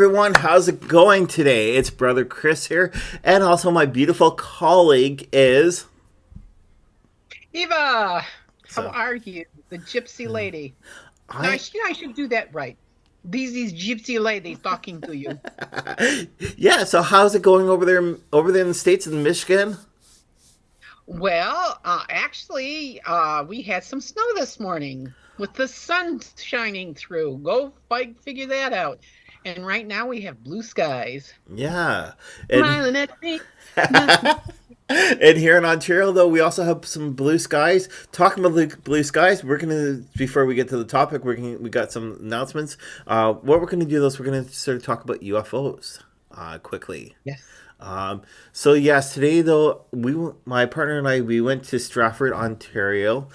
everyone, how's it going today? It's Brother Chris here, and also my beautiful colleague is... Eva, how So, are you? The gypsy lady. No, I... I should do that right. These gypsy ladies talking to you. Yeah, so how's it going over there in the States in Michigan? Well, actually, we had some snow this morning with the sun shining through. Go figure that out. And right now we have blue skies. Yeah, and... Smiling at me. And here in Ontario, though, we also have some blue skies. Talking about the blue skies, we're gonna before we get to the topic, we got some announcements. What we're gonna do is we're gonna sort of talk about UFOs quickly. Yes. So yes, today though, my partner and I, we went to Stratford, Ontario,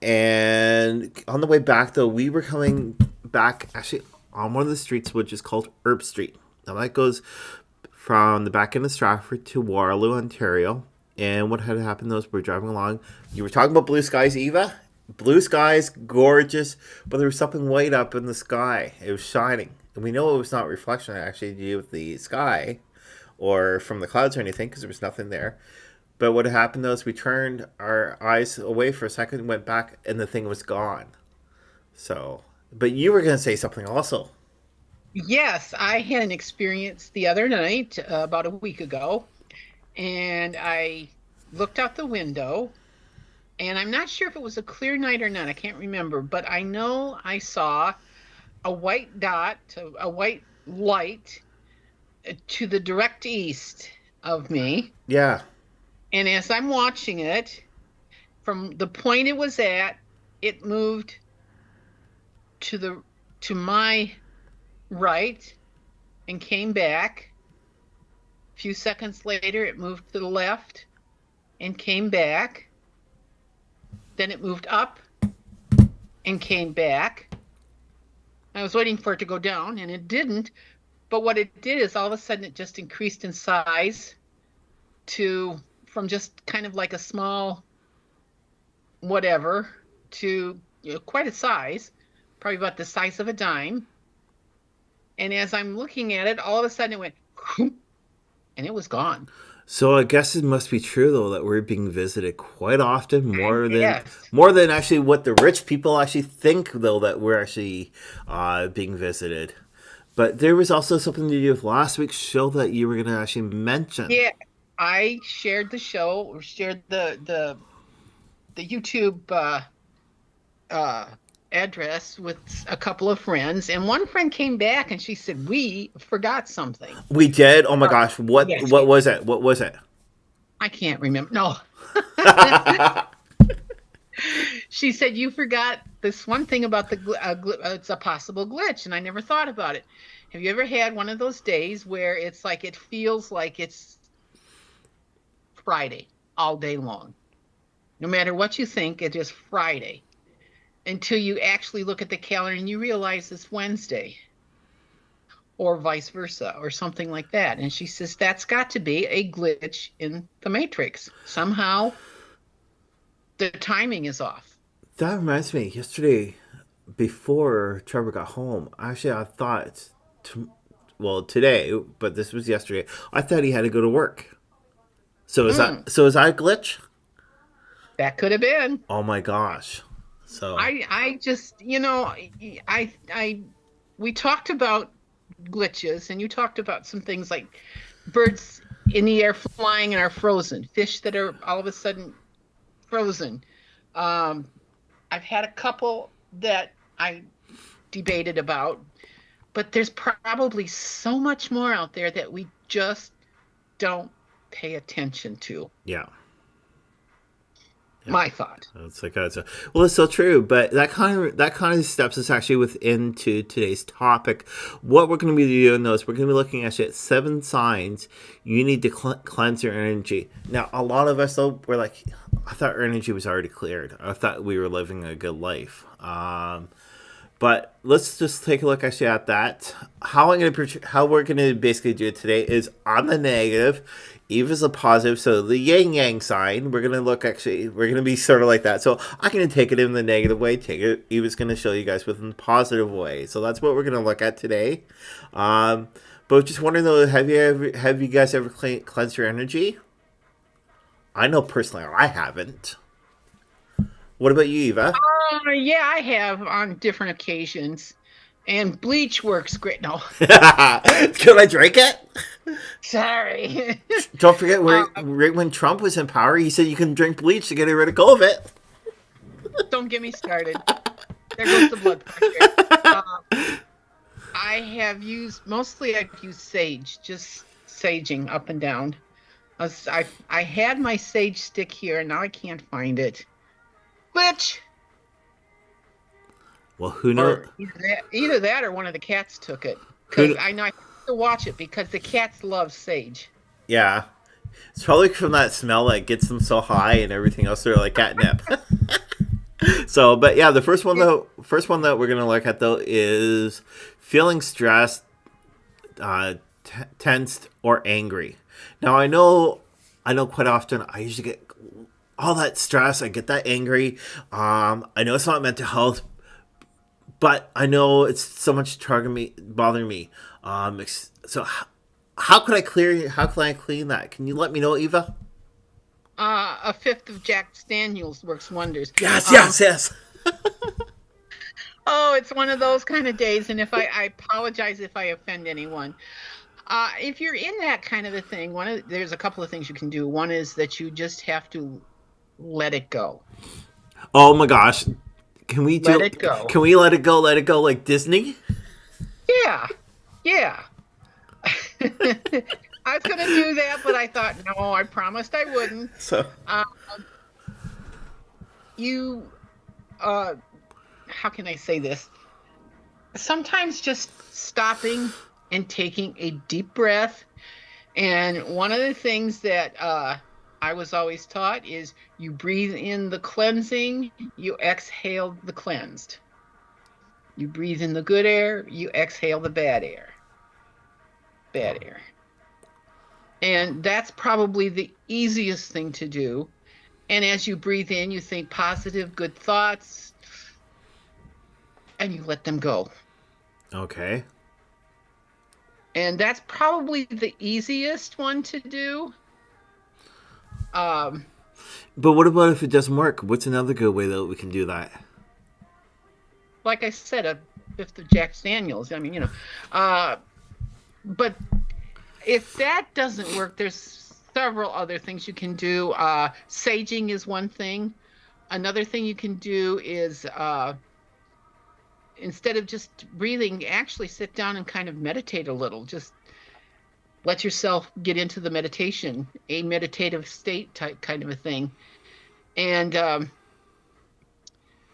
and on the way back though, we were coming back actually on one of the streets which is called Erb Street. Now that goes from the back end of Stratford to Waterloo, Ontario. And what had happened though is we're driving along. You were talking about blue skies, Eva. Blue skies, gorgeous, but there was something white up in the sky. It was shining, and we know it was not reflection actually to do with the sky or from the clouds or anything because there was nothing there. But what happened though is we turned our eyes away for a second, went back, and the thing was gone. So, but you were going to say something also. Yes, I had an experience the other night, about a week ago, and I looked out the window, and I'm not sure if it was a clear night or not. I can't remember, but I know I saw a white dot, a white light to the direct east of me. Yeah. And as I'm watching it, from the point it was at, it moved to my right and came back. A few seconds later, it moved to the left and came back. Then it moved up and came back. I was waiting for it to go down, and it didn't. But what it did is all of a sudden it just increased in size from just kind of like a small whatever to quite a size, probably about the size of a dime. And as I'm looking at it, all of a sudden it went, and it was gone. So I guess it must be true though that we're being visited quite often, Yes. more than actually what the rich people actually think though that we're actually being visited. But there was also something to do with last week's show that you were going to actually mention. Yeah, I shared the show, or shared the YouTube address with a couple of friends, and one friend came back and she said, we forgot something. We did? Oh my gosh. What Yes. what was it? What was it? I can't remember. No. She said, you forgot this one thing about it's a possible glitch, and I never thought about it. Have you ever had one of those days where it's like it feels like it's Friday all day long? No matter what you think, it is Friday until you actually look at the calendar and you realize it's Wednesday, or vice versa, or something like that. And she says that's got to be a glitch in the matrix. Somehow the timing is off. That reminds me, yesterday, before Trevor got home, actually I thought, today, but this was yesterday, I thought he had to go to work. So is that a glitch? That could have been. Oh my gosh. So I just, we talked about glitches, and you talked about some things like birds in the air flying and are frozen, fish that are all of a sudden frozen. I've had a couple that I debated about, but there's probably so much more out there that we just don't pay attention to. yeah. My thought. It's like well, it's so true, but that kind of steps us actually into today's topic. What we're going to be doing though is we're going to be looking actually at 7 signs you need to cleanse your energy. Now, a lot of us though we're like, I thought our energy was already cleared. I thought we were living a good life. But let's just take a look actually at that. How we're going to basically do it today is on the negative. Eve is a positive, so the yin yang sign. We're gonna be sort of like that. So I'm gonna take it in the negative way. Eve is gonna show you guys within the positive way. So that's what we're gonna look at today. But just wondering though, have you guys ever cleansed your energy? I know personally I haven't. What about you, Eva? Yeah, I have on different occasions. And bleach works great. No, Can I drink it? sorry. Don't forget, uh, right when Trump was in power, he said you can drink bleach to get rid of COVID. don't get me started. There goes the blood pressure. Uh, I've used sage, just saging up and down. I had my sage stick here, and now I can't find it. Which, Well, who knows? or either that or one of the cats took it. Who? Because I know I have to watch it because the cats love sage. Yeah, it's probably from that smell that gets them so high and everything else. They're like catnip. So, but yeah, the first one that we're gonna look at though is feeling stressed, tensed, or angry. Now, I know quite often I usually get all that stress. I get that angry. I know it's not mental health, but I know it's so much bothering me. So how could I clear? How can I clean that? Can you let me know, Eva? A fifth of Jack Daniels works wonders. Yes, yes, yes. Oh, it's one of those kind of days, and if I apologize if I offend anyone. If you're in that kind of a thing, there's a couple of things you can do. One is that you just have to let it go. Oh my gosh, Let it go. Can we let it go? Let it go like Disney? Yeah, yeah. I was gonna do that, but I thought, no, I promised I wouldn't. So Uh, you, how can I say this? Sometimes just stopping and taking a deep breath. And one of the things that I was always taught is you breathe in the cleansing, you exhale the cleansed. You breathe in the good air, you exhale the bad air. Bad air. And that's probably the easiest thing to do. And as you breathe in, you think positive, good thoughts, and you let them go. okay. And that's probably the easiest one to do. But what about if it doesn't work? What's another good way that we can do that? Like I said, a fifth of Jack Daniels. I mean, but if that doesn't work, there's several other things you can do. Saging is one thing. Another thing you can do is instead of just breathing, actually sit down and kind of meditate a little. Just let yourself get into the meditation, a meditative state type kind of a thing. And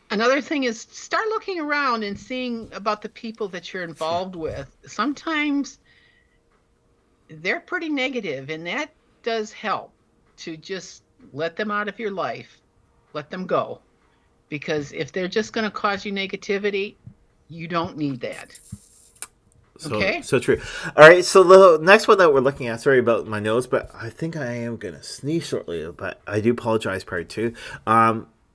another thing is start looking around and seeing about the people that you're involved with. Sometimes they're pretty negative, and that does help to just let them out of your life, let them go. Because if they're just going to cause you negativity, you don't need that. Okay? So true. All right, so the next one that we're looking at, sorry about my nose, but I think I am going to sneeze shortly, but I do apologize prior to.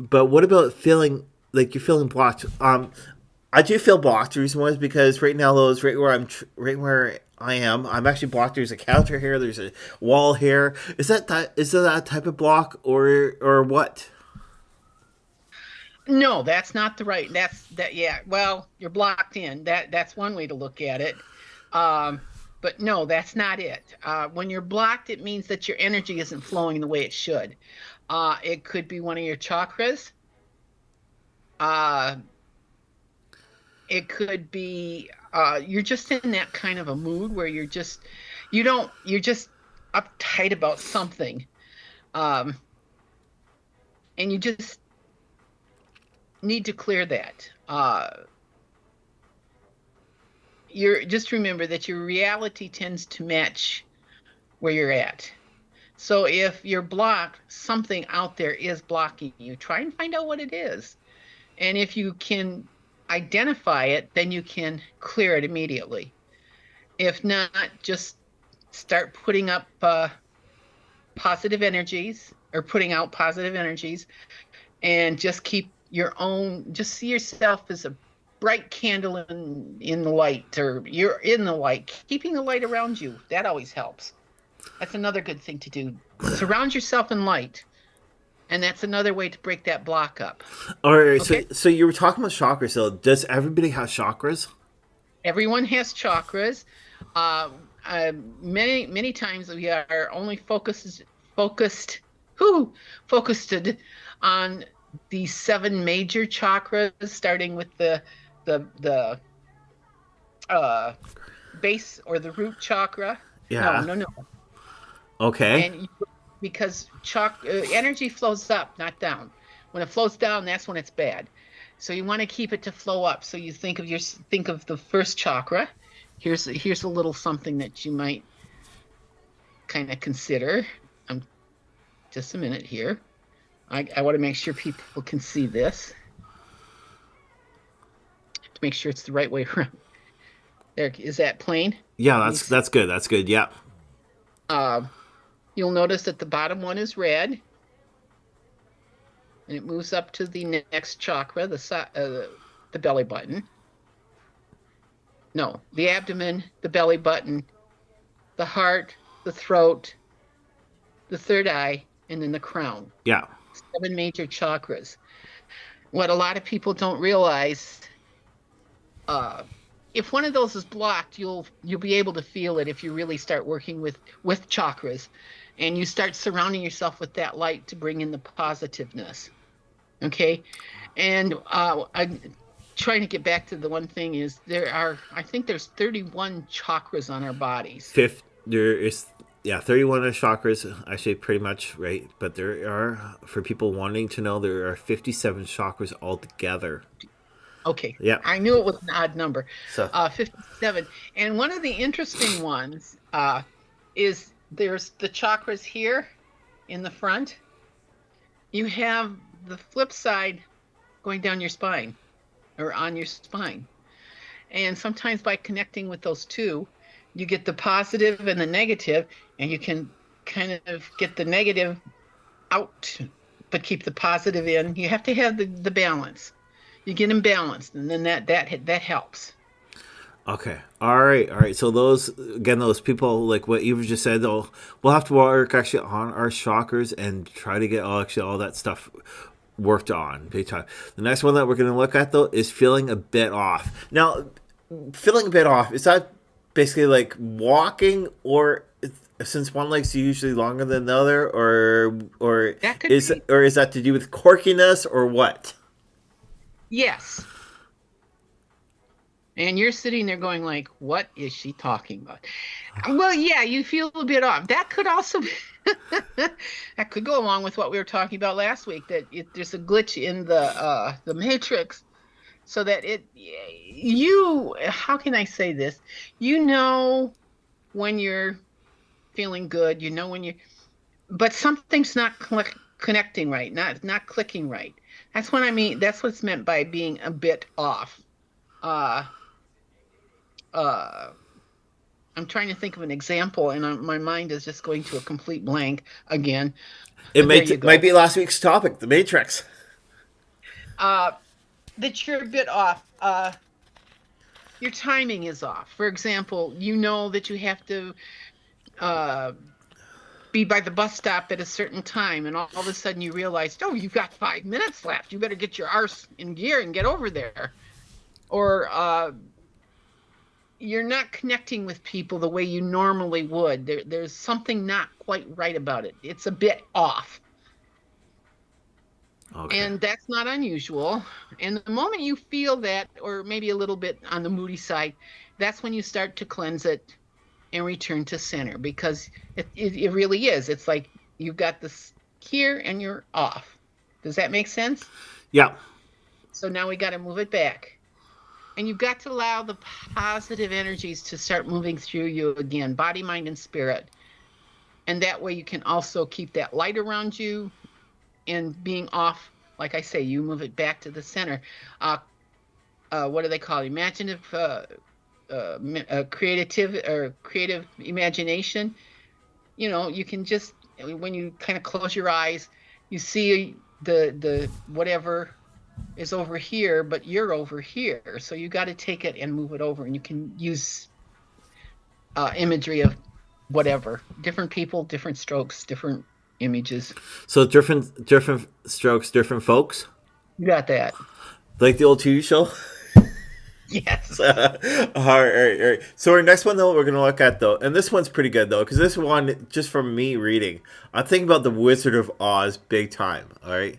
But what about feeling like you're feeling blocked? I do feel blocked. The reason was because right now, though, is right where I am. I'm actually blocked. There's a counter here. There's a wall here. Is that type of block or what? No, that's not the right. Yeah. Well, you're blocked in. That's one way to look at it. But no, that's not it. When you're blocked, it means that your energy isn't flowing the way it should. It could be one of your chakras. It could be you're just in that kind of a mood where you're just uptight about something, and you just need to clear that. Just remember that your reality tends to match where you're at. So if you're blocked, something out there is blocking you. Try and find out what it is. And if you can identify it, then you can clear it immediately. If not, just start putting up positive energies or putting out positive energies, and just keep just see yourself as bright candle in the light, or you're in the light, keeping the light around you, that always helps. That's another good thing to do. Surround yourself in light. And that's another way to break that block up. All right, Okay? so you were talking about chakras. So does everybody have chakras? Everyone has chakras. Uh, many times we are only focused, focused on the 7 major chakras, starting with the base or the root chakra. Yeah. No. Okay. And because energy flows up, not down. When it flows down, that's when it's bad. So you want to keep it to flow up. So you think of the first chakra. Here's a little something that you might kind of consider. Just a minute here. I want to make sure people can see this. To make sure it's the right way around. There, is that plain? Yeah, that's good. That's good. Yeah. You'll notice that the bottom one is red, and it moves up to the next chakra, the belly button. No, the abdomen, the belly button, the heart, the throat, the third eye, and then the crown. Yeah. 7 major chakras. What a lot of people don't realize, if one of those is blocked, you'll be able to feel it if you really start working with chakras, and you start surrounding yourself with that light to bring in the positiveness. Okay, and I'm trying to get back to the one thing is I think there's 31 chakras on our bodies. There is 31 chakras, actually pretty much right, but there are, for people wanting to know, there are 57 chakras altogether. Okay. Yeah. I knew it was an odd number. So 57. And one of the interesting ones is there's the chakras here in the front. You have the flip side going down your spine or on your spine. And sometimes by connecting with those two, you get the positive and the negative, and you can kind of get the negative out, but keep the positive in. You have to have the balance. You get them balanced, and then that helps. okay, all right. So those people, like what you've just said, though, we'll have to work actually on our chakras and try to get all that stuff worked on big time. The next one that we're going to look at, though, is feeling a bit off. Now, feeling a bit off, is that basically like walking, or since one leg's usually longer than the other, or is that to do with quirkiness or what? Yes. And you're sitting there going like, what is she talking about? Well, yeah, you feel a bit off. That could also be that could go along with what we were talking about last week, that there's a glitch in the matrix, so that how can I say this? You know when you're feeling good, you know when but something's not connecting right, not clicking right. That's what I mean. That's what's meant by being a bit off. I'm trying to think of an example, and my mind is just going to a complete blank again. It might be last week's topic, the Matrix. That you're a bit off. Your timing is off. For example, you know that you have to be by the bus stop at a certain time, and all of a sudden you realize, oh, you've got 5 minutes left. You better get your arse in gear and get over there. Or you're not connecting with people the way you normally would. There's something not quite right about it. It's a bit off. Okay. And that's not unusual. And the moment you feel that, or maybe a little bit on the moody side, that's when you start to cleanse it and return to center, because it really is. It's like you've got this here and you're off. Does that make sense? Yeah. So now we got to move it back. And you've got to allow the positive energies to start moving through you again, body, mind, and spirit. And that way you can also keep that light around you, and being off, like I say, you move it back to the center. What do they call it? Imaginative, creative imagination. You know, you can when you kind of close your eyes, you see the whatever is over here, but you're over here. So you got to take it and move it over. And you can use imagery of whatever, different people, different strokes, different images. So different strokes, different folks, You got that? like the old TV show. Yes. All right. So our next one though, we're gonna look at though, and this one's pretty good though, because this one, just from me reading, I'm thinking about the Wizard of Oz big time. All right,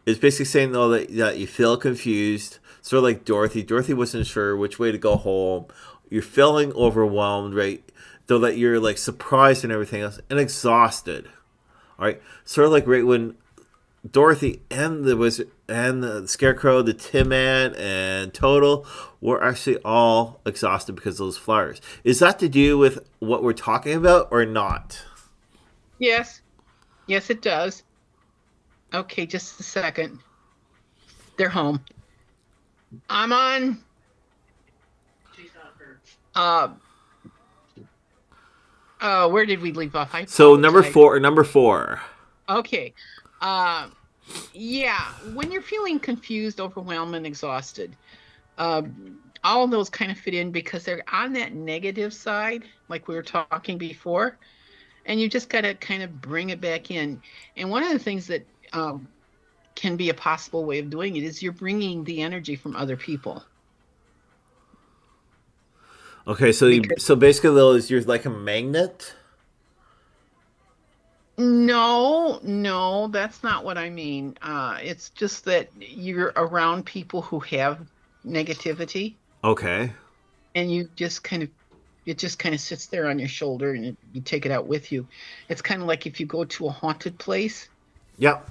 it's basically saying though that you feel confused, sort of like Dorothy. Dorothy wasn't sure which way to go home. You're feeling overwhelmed, right? Though that you're like surprised and everything else, and exhausted. All right, sort of like right when Dorothy and the Wizard and the Scarecrow, the Tin Man, and Total were actually all exhausted because of those flowers. Is that to do with what we're talking about or not? Yes. Yes, it does. Okay, just a second. They're home. I'm on. Uh, where did we leave off? I So apologize. number four. Okay. Uh, yeah, when you're feeling confused, overwhelmed, and exhausted, uh, all of those kind of fit in because they're on that negative side, like we were talking before, and you just got to kind of bring it back in. And one of the things that can be a possible way of doing it is you're bringing the energy from other people. Okay, Because so basically though, is you're like a magnet. no, no, that's not what I mean. It's just that you're around people who have negativity, Okay. and you just kind of it just kind of sits there on your shoulder, and you take it out with you. It's kind of like if you go to a haunted place, Yep.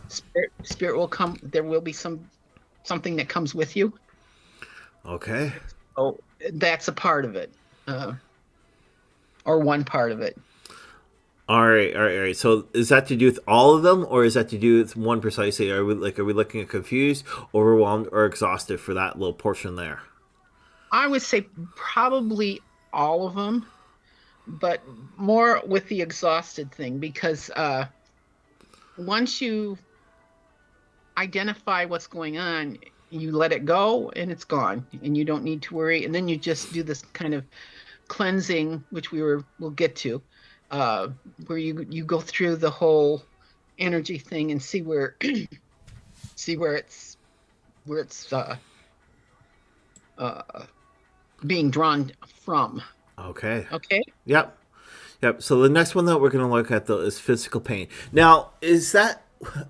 spirit will come. There will be something that comes with you. Okay. Oh, that's a part of it, or one part of it. All right. So is that to do with all of them, or is that to do with one precisely? Are we looking at confused, overwhelmed, or exhausted for that little portion there? I would say probably all of them, but more with the exhausted thing because once you identify what's going on, you let it go and it's gone, and you don't need to worry. And then you just do this kind of cleansing, which we'll get to, uh, where you go through the whole energy thing and see where see where it's uh, being drawn from. Okay. Okay. Yep. Yep. So the next one that we're going to look at though is physical pain. Now, is that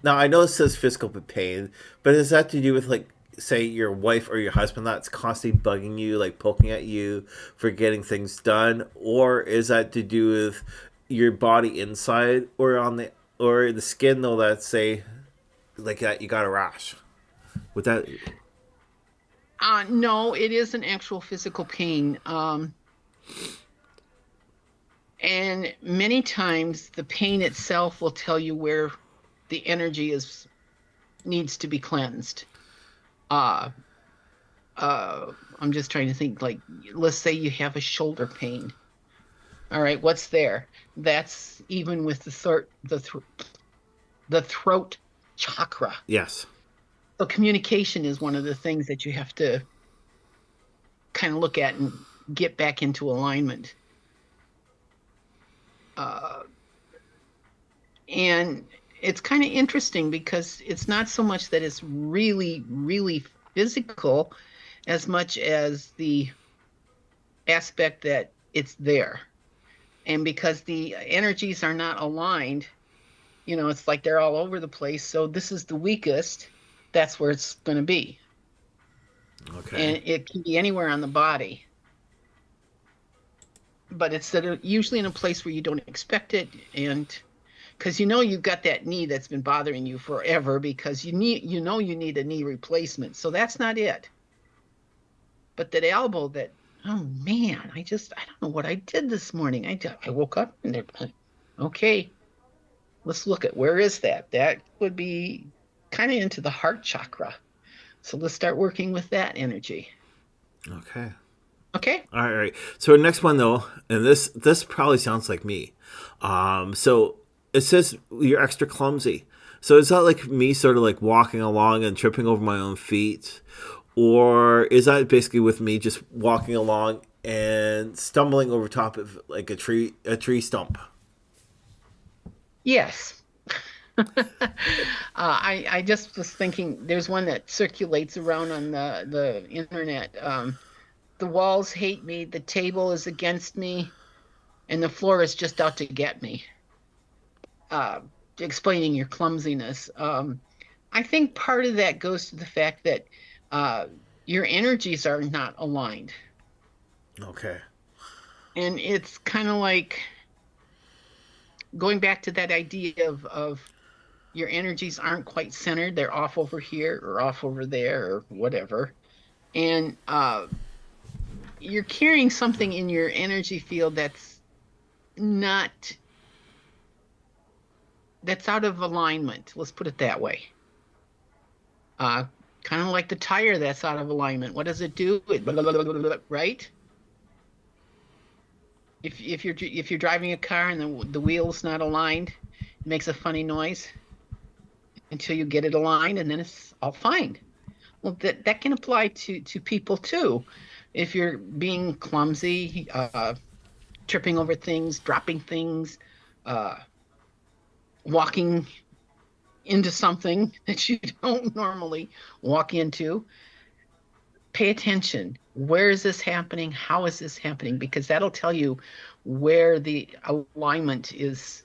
now I know it says physical pain, but is that to do with like say your wife or your husband that's constantly bugging you, like poking at you for getting things done, or is that to do with your body inside or on the skin though that say like that you got a rash? Would that No, it is an actual physical pain. And many times the pain itself will tell you where the energy is needs to be cleansed. Uh, I'm just trying to think, like, let's say you have a shoulder pain. All right, what's there? That's even with the throat chakra. yes. So communication is one of the things that you have to kind of look at and get back into alignment. Uh, and it's kind of interesting because it's not so much that it's really, really physical as much as the aspect that it's there. And because the energies are not aligned, it's like they're all over the place. So this is the weakest. That's where it's going to be. Okay. And it can be anywhere on the body. But it's usually in a place where you don't expect it. And because you've got that knee that's been bothering you forever because you need a knee replacement. So that's not it. But that elbow oh man, I don't know what I did this morning. I woke up and okay, let's look at where is that? That would be kind of into the heart chakra. So let's start working with that energy. Okay. Okay. All right. So our next one though, and this probably sounds like me. So it says you're extra clumsy. So is that like me sort of like walking along and tripping over my own feet? Or is that basically with me just walking along and stumbling over top of like a tree stump? Yes. I just was thinking there's one that circulates around on the internet. The walls hate me, the table is against me, and the floor is just out to get me. Uh, Explaining your clumsiness. I think part of that goes to the fact that uh, your energies are not aligned. Okay. And it's kind of like going back to that idea of your energies aren't quite centered. They're off over here or off over there or whatever. And you're carrying something in your energy field not that's out of alignment. Let's put it that way. Uh, Kind of like the tire that's out of alignment. What does it do? It blah, blah, blah, blah, blah, right? If you're driving a car and the wheel's not aligned, it makes a funny noise until you get it aligned, and then it's all fine. Well, that can apply to people too. If you're being clumsy, tripping over things, dropping things, uh, walking into something that you don't normally walk into, pay attention. Where is this happening? How is this happening? Because that'll tell you where the alignment is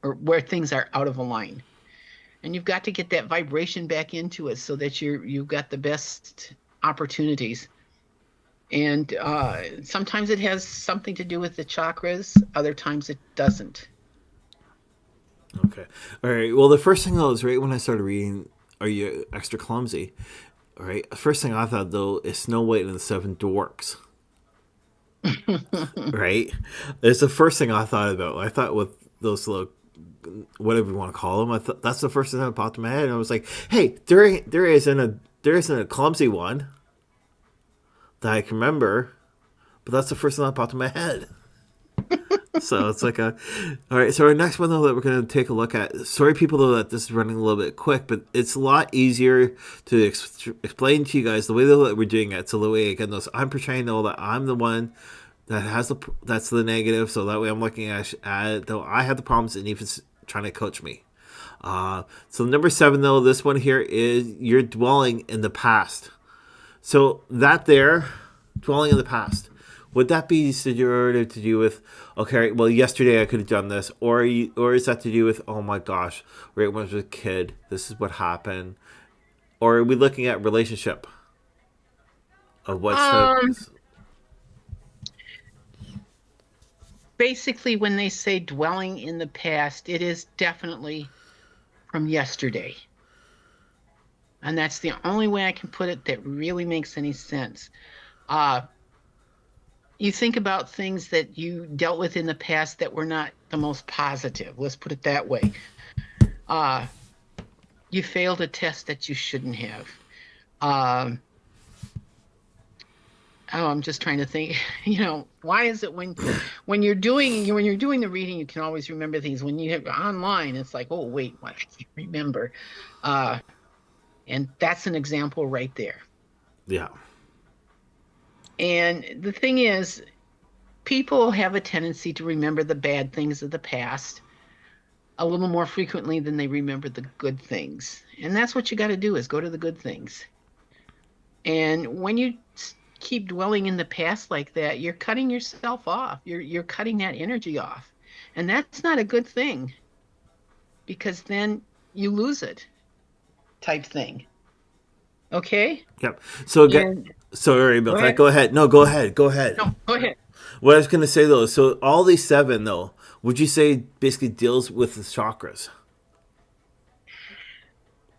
or where things are out of line. And you've got to get that vibration back into it so that you've got the best opportunities. And sometimes it has something to do with the chakras, other times it doesn't. Okay. All right. Well, the first thing though is right when I started reading, "Are you extra clumsy?" All right. The first thing I thought though is Snow White and the Seven Dwarfs. Right. It's the first thing I thought about. I thought with those little, whatever you want to call them, I thought that's the first thing that popped in my head. And I was like, hey, there isn't a clumsy one that I can remember, but that's the first thing that popped in my head. So it's like all right. So our next one though that we're going to take a look at. Sorry, people though that this is running a little bit quick, but it's a lot easier to explain to you guys the way that we're doing it. So the way again, those I'm portraying though that I'm the one that's the negative. So that way I'm looking at though I have the problems and even trying to coach me. So number 7 though, this one here is you're dwelling in the past. So that there, dwelling in the past. Would that be to do with, okay, well, yesterday I could have done this, or is that to do with, oh my gosh, right when I was a kid, this is what happened, or are we looking at relationship of what's Basically, when they say dwelling in the past, it is definitely from yesterday. And that's the only way I can put it that really makes any sense. You think about things that you dealt with in the past that were not the most positive. Let's put it that way. You failed a test that you shouldn't have. I'm just trying to think. Why is it when you're doing the reading, you can always remember things. When you have online, it's like, oh wait, what? I can't remember. And that's an example right there. Yeah. And the thing is, people have a tendency to remember the bad things of the past a little more frequently than they remember the good things. And that's what you got to do, is go to the good things. And when you keep dwelling in the past like that, you're cutting yourself off. You're cutting that energy off. And that's not a good thing, because then you lose it, type thing. Okay? Yep. So again, sorry about that. Go ahead. No, go ahead. Go ahead. No, go ahead. What I was going to say though, so all these 7 though, would you say basically deals with the chakras?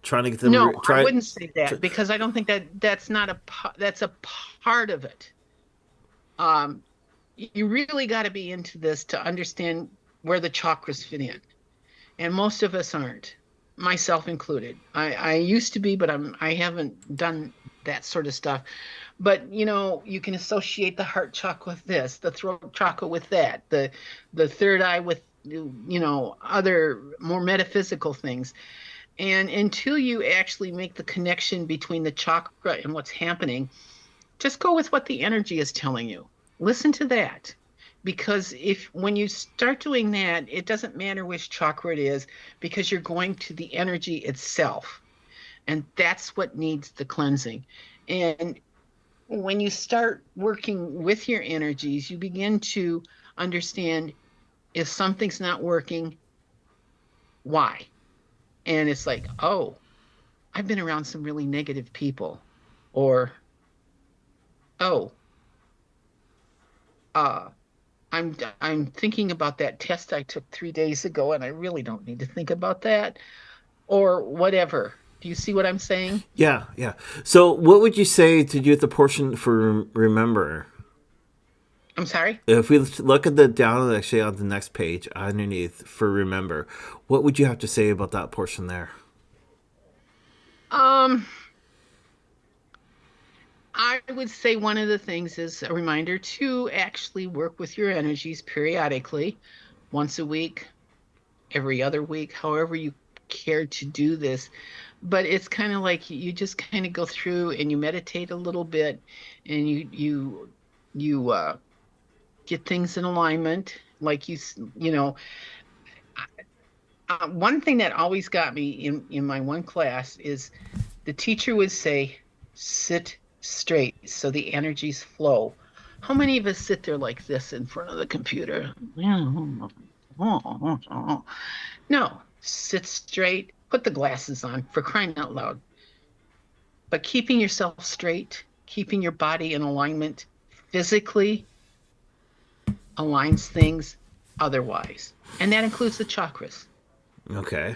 Trying to get them. No, I wouldn't say that, because I don't think that's a part of it. You really got to be into this to understand where the chakras fit in, and most of us aren't, myself included. I used to be, but I haven't done that sort of stuff. But you can associate the heart chakra with this, the throat chakra with that, the third eye with other more metaphysical things. And until you actually make the connection between the chakra and what's happening, just go with what the energy is telling you. Listen to that. Because if when you start doing that, it doesn't matter which chakra it is, because you're going to the energy itself. And that's what needs the cleansing. And when you start working with your energies, you begin to understand if something's not working, why? And it's like, oh, I've been around some really negative people. Or, oh, uh, I'm thinking about that test I took 3 days ago, and I really don't need to think about that, or whatever. Do you see what I'm saying? Yeah, yeah. So, what would you say to do with the portion for remember? I'm sorry. If we look at the down actually on the next page underneath for remember, what would you have to say about that portion there? Um, I would say one of the things is a reminder to actually work with your energies periodically, once a week, every other week, however you care to do this. But it's kind of like you just kind of go through and you meditate a little bit, and you get things in alignment. Like you know, one thing that always got me in my one class is the teacher would say, "Sit straight so the energies flow." How many of us sit there like this in front of the computer? No, sit straight, put the glasses on, for crying out loud. But keeping yourself straight, keeping your body in alignment physically aligns things otherwise. And that includes the chakras. Okay.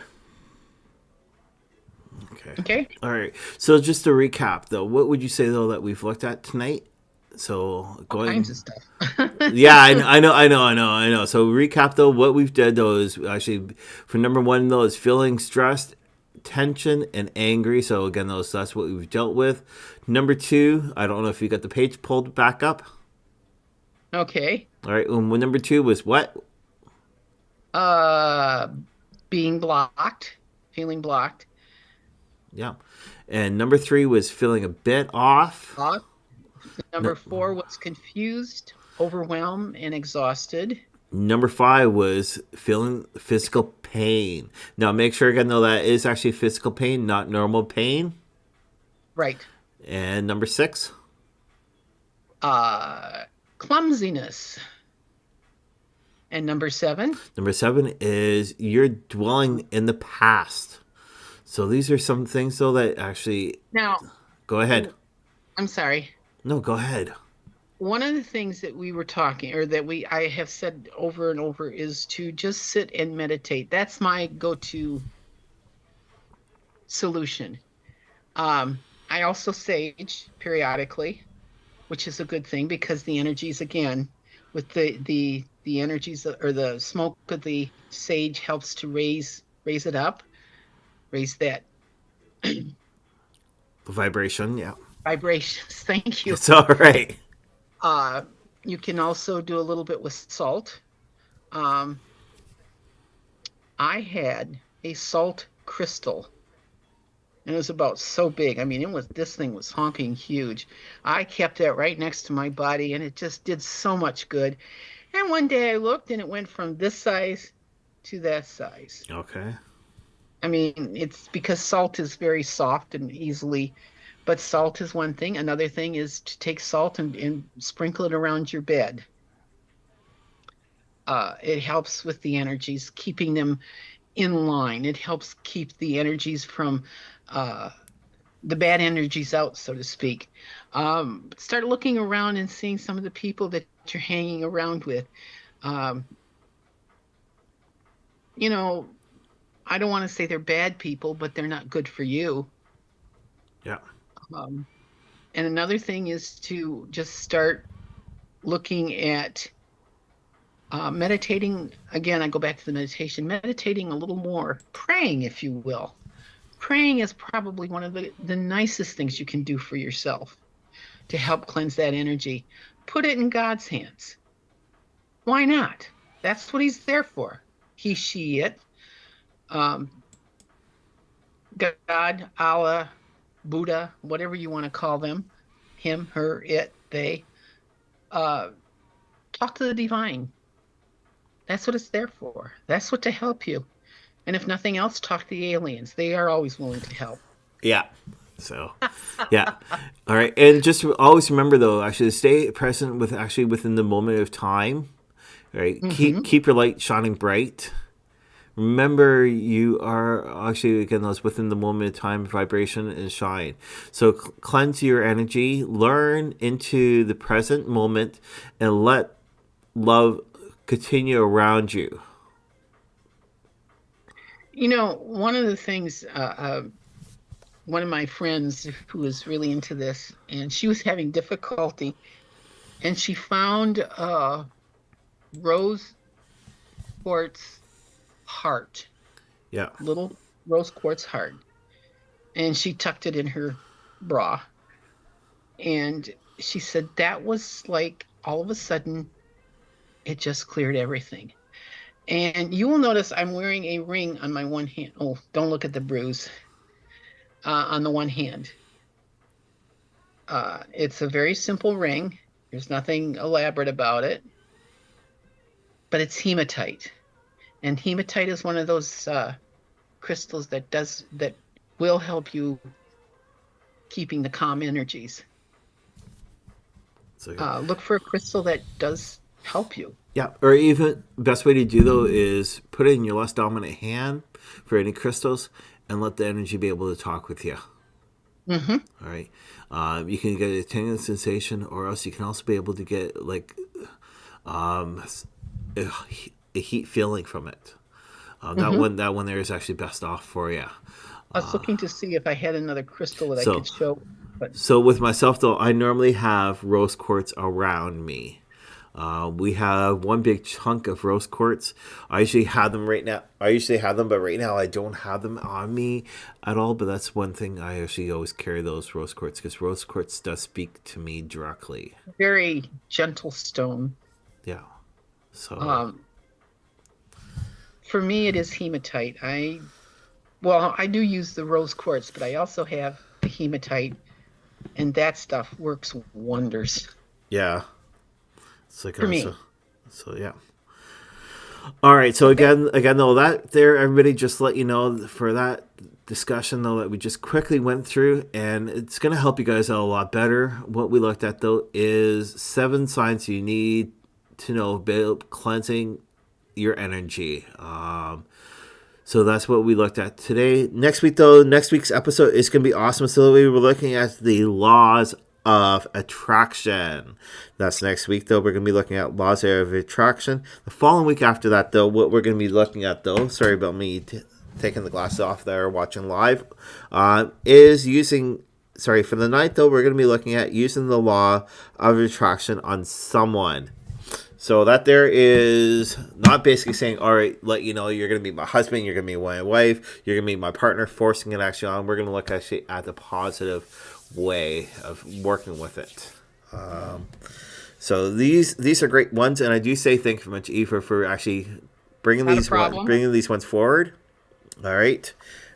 Okay. Okay? All right. So, just to recap, though, what would you say though that we've looked at tonight? So All going kinds of stuff. Yeah, I know. So recap though, what we've did though is actually for number one though is feeling stressed, tension, and angry. So again, that's what we've dealt with. Number two, I don't know if you got the page pulled back up. Okay. All right. Number two was what? Uh, being blocked, feeling blocked. Yeah. And number three was feeling a bit off. Blocked. No, Number 4 was confused, overwhelmed, and exhausted. number five was feeling physical pain. Now make sure again though that is actually physical pain, not normal pain. Right. And number six. Uh, clumsiness. And number 7. Number seven is you're dwelling in the past. So these are some things though that actually Now, go ahead. I'm sorry. No, go ahead. One of the things that we were talking, or that I have said over and over, is to just sit and meditate. That's my go-to solution. I also sage periodically, which is a good thing because the energies, again, with the energies or the smoke of the sage helps to raise it up, raise that Vibration, yeah. vibrations. Thank you. It's all right. Uh, you can also do a little bit with salt. Um, I had a salt crystal, and it was about so big. I mean, this thing was honking huge. I kept that right next to my body, and it just did so much good. And one day I looked, and it went from this size to that size. Okay. I mean, it's because salt is very soft and easily, but salt is one thing. Another thing is to take salt and sprinkle it around your bed. It helps with the energies, keeping them in line. It helps keep the energies from the bad energies out, so to speak. Start looking around and seeing some of the people that you're hanging around with. Um, you know, I don't want to say they're bad people, but they're not good for you. Yeah. And another thing is to just start looking at meditating. Again, I go back to the meditation, meditating a little more, praying, if you will. Praying is probably one of the nicest things you can do for yourself to help cleanse that energy. Put it in God's hands. Why not? That's what he's there for. He, she, it. God, Allah, Buddha, whatever you want to call them, him, her, it, they, uh, talk to the divine. That's what it's there for. That's what to help you. And if nothing else, talk to the aliens. They are always willing to help. Yeah. So, yeah. All right. And just always remember, though, actually, stay present with actually within the moment of time. Right. Mm-hmm. Keep your light shining bright. Remember, you are actually, again, those within the moment of time, vibration, and shine. So cleanse your energy, learn into the present moment, and let love continue around you. You know, one of the things, one of my friends who was really into this, and she was having difficulty, and she found a rose quartz heart, Yeah. little rose quartz heart, and she tucked it in her bra. And she said that was like all of a sudden, it just cleared everything. And you will notice I'm wearing a ring on my one hand. Oh, don't look at the bruise on the one hand. It's a very simple ring. There's nothing elaborate about it, but it's hematite. And hematite is one of those crystals that will help you keeping the calm energies. So, Look for a crystal that does help you. yeah. Or even best way to do though is put it in your less dominant hand for any crystals, and let the energy be able to talk with you. Mm-hmm. All right. You can get a tingling sensation, or else you can also be able to get like um, a, a heat feeling from it. Mm-hmm. That one there is actually best off for you. I was looking to see if I had another crystal that I So could show, but so with myself though, I normally have rose quartz around me. We have one big chunk of rose quartz. I usually have them right now. I usually have them, but right now I don't have them on me at all. But that's one thing I actually always carry those rose quartz, because rose quartz does speak to me directly. very gentle stone. Yeah. So Um, for me, it is hematite. I do use the rose quartz, but I also have the hematite, and that stuff works wonders yeah. It's like for me. so yeah. All right. So Okay. again though, that there, everybody, just let you know for that discussion though that we just quickly went through, and it's going to help you guys out a lot better. What we looked at though is 7 signs you need to know about cleansing your energy. So that's what we looked at today. Next week, though, next week's episode is going to be awesome. So we were looking at the laws of attraction. That's next week, though. We're going to be looking at laws of attraction. The following week after that, though, what we're going to be looking at, though, sorry about me taking the glasses off there, watching live, is using. Sorry, for the night, though, we're going to be looking at using the law of attraction on someone. So that there is not basically saying, all right, let you know you're going to be my husband, you're going to be my wife, you're going to be my partner, forcing it actually on. We're going to look actually at the positive way of working with it. So these are great ones, and I do say thank you very much, Eva, for actually Not a problem. bringing these ones forward. All right,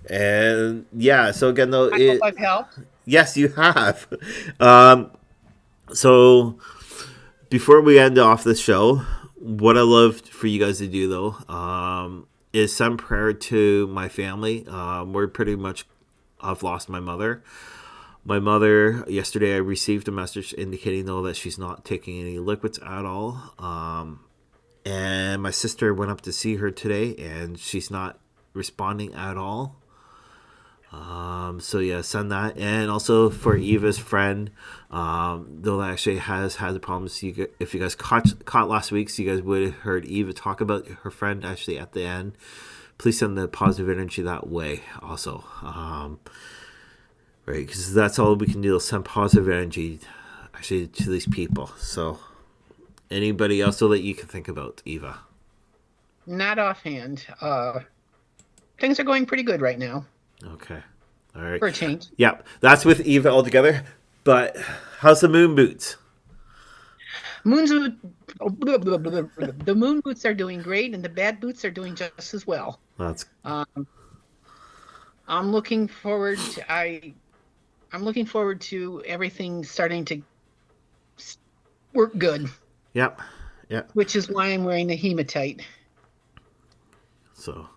and yeah. So again, though, I hope I've helped. yes, you have. So before we end off the show, what I love for you guys to do though is send prayer to my family. We're pretty much, I've lost my mother. My mother, yesterday I received a message indicating though that she's not taking any liquids at all. And my sister went up to see her today, and she's not responding at all. So yeah, send that, and also for Eva's friend, though that actually has had the problems. If you guys caught last week, so you guys would have heard Eva talk about her friend actually at the end. Please send the positive energy that way, also, right? Because that's all we can do is send positive energy actually to these people. So, anybody else that you can think about, Eva? Not offhand. Things are going pretty good right now Okay, all right. for a change. Yep, that's with Eva altogether. But how's the moon boots? Moon's the moon boots are doing great, and the bad boots are doing just as well. That's Um, I'm looking forward to I'm looking forward to everything starting to work good, Yep. Yeah. which is why I'm wearing the hematite. So,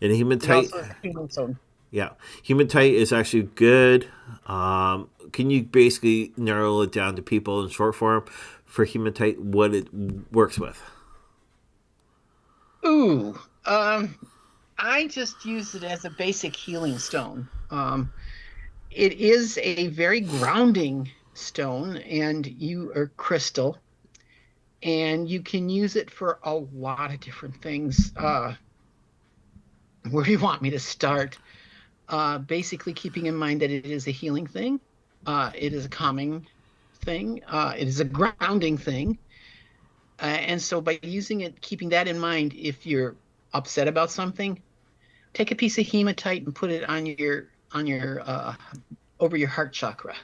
and It hematite, also has healing zone. yeah, hematite is actually good. Can you basically narrow it down to people in short form for hematite what it works with? Ooh, I just use it as a basic healing stone. It is a very grounding stone and you are crystal, and you can use it for a lot of different things. Where do you want me to start? Basically keeping in mind that it is a healing thing. It is a calming thing. It is a grounding thing. And so by using it, keeping that in mind, if you're upset about something, take a piece of hematite and put it on your over your heart chakra.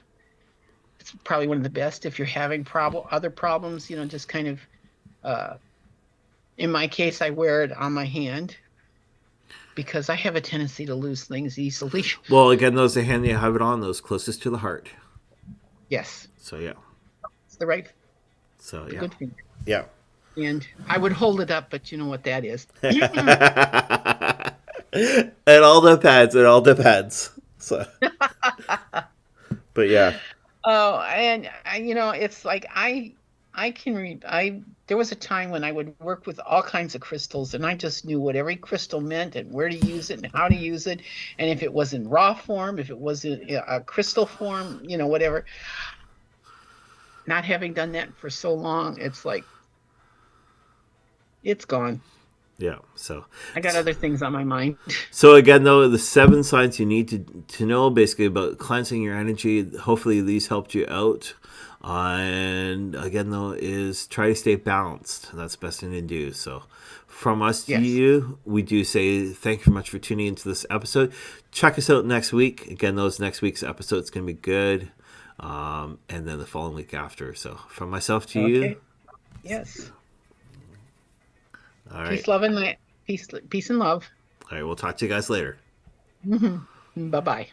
It's probably one of the best if you're having other problems, just kind of uh in my case, I wear it on my hand because I have a tendency to lose things easily. Well, again, those the hand you have it on, those closest to the heart. Yes, So yeah. it's the right, So the yeah. good finger. Yeah. And I would hold it up, but you know what that is. It all depends. It all depends. So, but yeah. Oh, and it's like I can read. There was a time when I would work with all kinds of crystals, and I just knew what every crystal meant and where to use it and how to use it, and if it was in raw form, if it was in a crystal form, whatever. Not having done that for so long, it's like it's gone. Yeah. So, I got other things on my mind. so again, though, the 7 signs you need to know basically about cleansing your energy. Hopefully, these helped you out. And again, though, is try to stay balanced. That's the best thing to do. So, from us to Yes. you, we do say thank you very much for tuning into this episode. Check us out next week. Again, those next week's episode is going to be good. And then the following week after. So, from myself to you, Okay. Yes. all right. Peace, love, and peace and love. All right. We'll talk to you guys later. Bye bye.